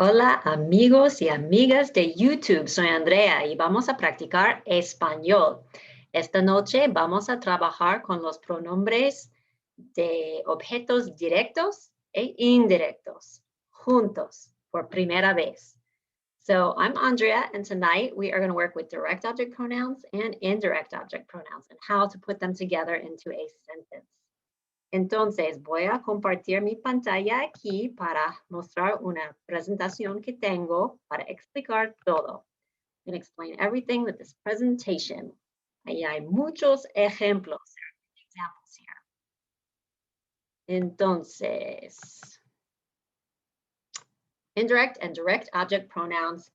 Hola amigos y amigas de YouTube, soy Andrea y vamos a practicar español. Esta noche vamos a trabajar con los pronombres de objetos directos e indirectos, juntos, por primera vez. So I'm Andrea, and tonight we are going to work with direct object pronouns and indirect object pronouns and how to put them together into a sentence. Entonces, voy a compartir mi pantalla aquí para mostrar una presentación que tengo para explicar todo. I'm going to explain everything with this presentation. Ahí hay muchos ejemplos, examples here. Entonces, indirect and direct object pronouns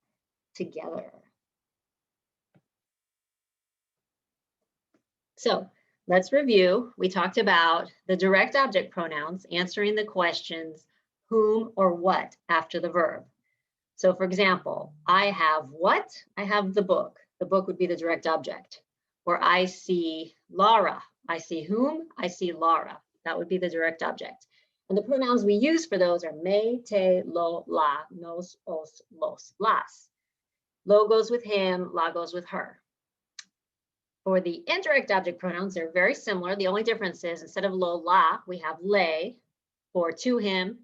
together. So, let's review. We talked about the direct object pronouns, answering the questions whom or what after the verb. So for example, I have what? I have the book. The book would be the direct object. Or I see Laura. I see whom? I see Laura. That would be the direct object. And the pronouns we use for those are me, te, lo, la, nos, os, los, las. Lo goes with him, la goes with her. For the indirect object pronouns, they're very similar. The only difference is instead of lo, la, we have le for to him,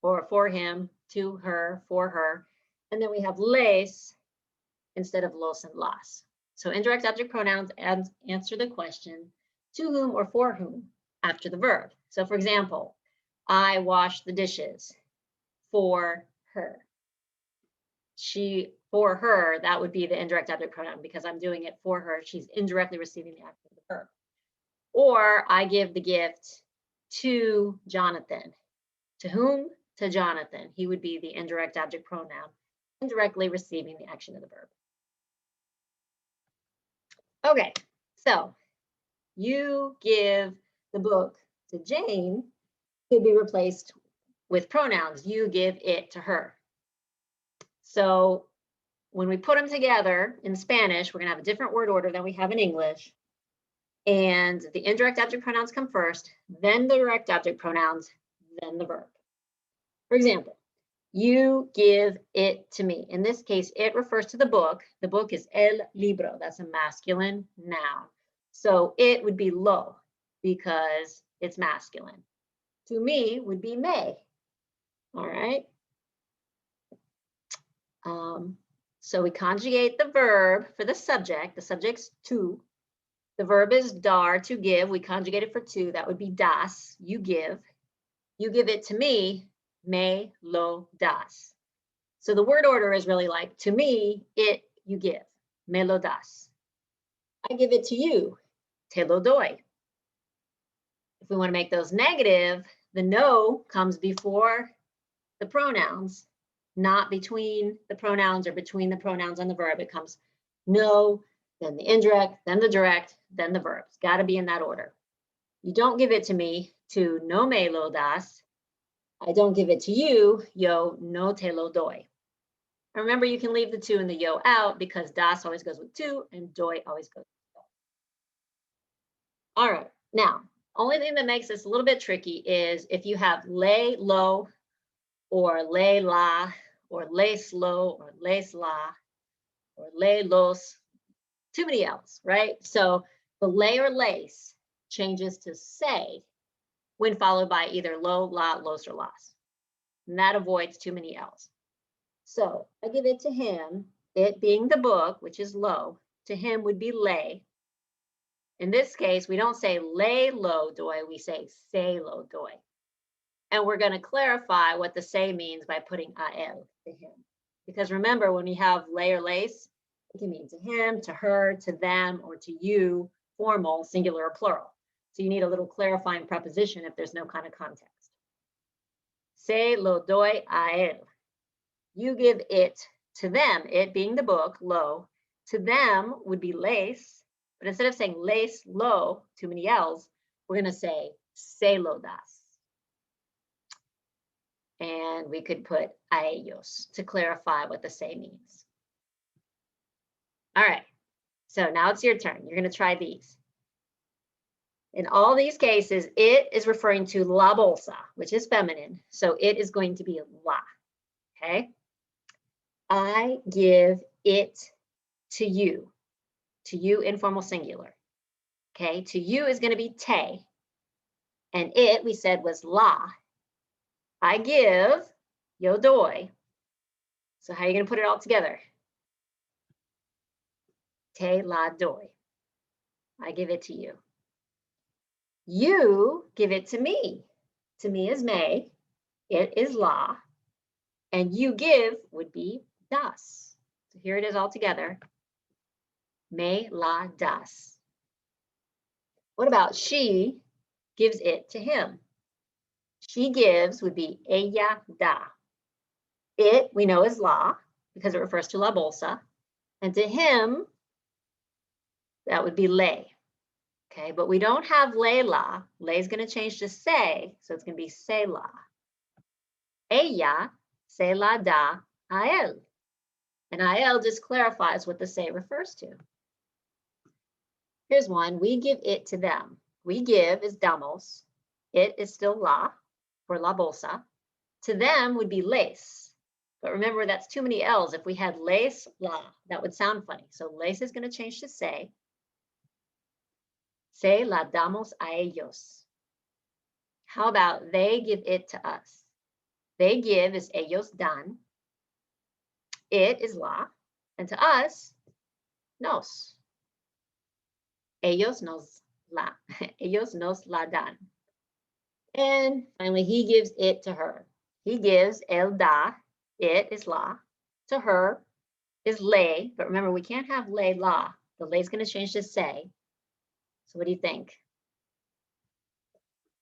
or for him, to her, for her. And then we have les instead of los and las. So indirect object pronouns answer the question to whom or for whom after the verb. So for example, I wash the dishes for her. For her, that would be the indirect object pronoun because I'm doing it for her. She's indirectly receiving the action of the verb. Or I give the gift to Jonathan. To whom? To Jonathan. He would be the indirect object pronoun, indirectly receiving the action of the verb. Okay, so you give the book to Jane could be replaced with pronouns. You give it to her. So when we put them together in Spanish, we're going to have a different word order than we have in English. And the indirect object pronouns come first, then the direct object pronouns, then the verb. For example, you give it to me. In this case, it refers to the book. The book is el libro. That's a masculine noun. So it would be lo because it's masculine. To me would be me. All right. So we conjugate the verb for the subject. The subject's to. The verb is dar, to give. We conjugate it for to. That would be das. You give. You give it to me. Me lo das. So the word order is really like to me, it, you give. Me lo das. I give it to you. Te lo doy. If we want to make those negative, the no comes before the pronouns, not between the pronouns or between the pronouns and the verb. It comes no, then the indirect, then the direct, then the verb. It's got to be in that order. You don't give it to me, to no me lo das. I don't give it to you, yo no te lo doy. And remember, you can leave the to and the yo out because das always goes with to and doy always goes with yo. All right, now, only thing that makes this a little bit tricky is if you have le, lo, or le, la, or les, lo, or les, la, or le, los, too many L's, right? So the le or lace changes to say when followed by either lo, la, los, or las. And that avoids too many L's. So I give it to him, it being the book, which is lo, to him would be le. In this case, we don't say le lo doy, we say lo doy. And we're going to clarify what the say means by putting al to him. Because remember, when we have le or lace, it can mean to him, to her, to them, or to you, formal, singular, or plural. So you need a little clarifying preposition if there's no kind of context. Se lo doy a él. You give it to them, it being the book, lo. To them would be les, but instead of saying les lo, too many L's, we're going to say se lo das. And we could put a ellos to clarify what the say means. All right, so now it's your turn. You're going to try these. In all these cases, it is referring to la bolsa, which is feminine. So it is going to be la. okay? I give it to you. To you, informal singular. Okay, to you is going to be te. And it, we said, was la. I give, yo doy. So how are you going to put it all together? Te la doy. I give it to you. You give it to me. To me is me. It is la. And you give would be das. So here it is all together. Me la das. What about she gives it to him? She gives would be ella da. It, we know, is la, because it refers to la bolsa. And to him, that would be le. Okay, but we don't have le la. Le is going to change to se, so it's going to be se la. Ella se la da a él. And a él just clarifies what the se refers to. Here's one. We give it to them. We give is damos. It is still la for la bolsa. To them would be les. But remember, that's too many L's. If we had les la, that would sound funny. So les is going to change to se. Se la damos a ellos. How about they give it to us? They give is ellos dan. It is la. And to us, nos. Ellos nos la. Ellos nos la dan. And finally, he gives it to her. He gives el da. It is la. To her is le. But remember, we can't have le la. The le is going to change to se. So what do you think?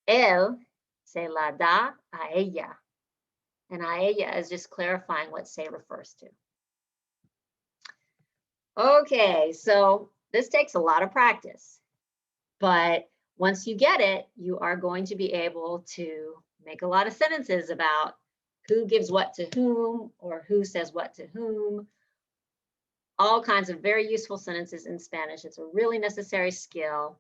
Él se la da a ella. And a ella is just clarifying what se refers to. Okay, so this takes a lot of practice. But once you get it, you are going to be able to make a lot of sentences about who gives what to whom or who says what to whom. All kinds of very useful sentences in Spanish. It's a really necessary skill.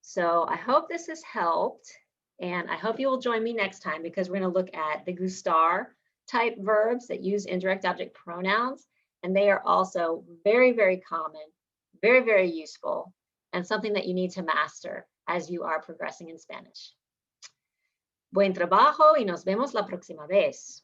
So I hope this has helped, and I hope you will join me next time because we're going to look at the gustar type verbs that use indirect object pronouns, and they are also very, very common, very, very useful, and something that you need to master as you are progressing in Spanish. Buen trabajo y nos vemos la próxima vez.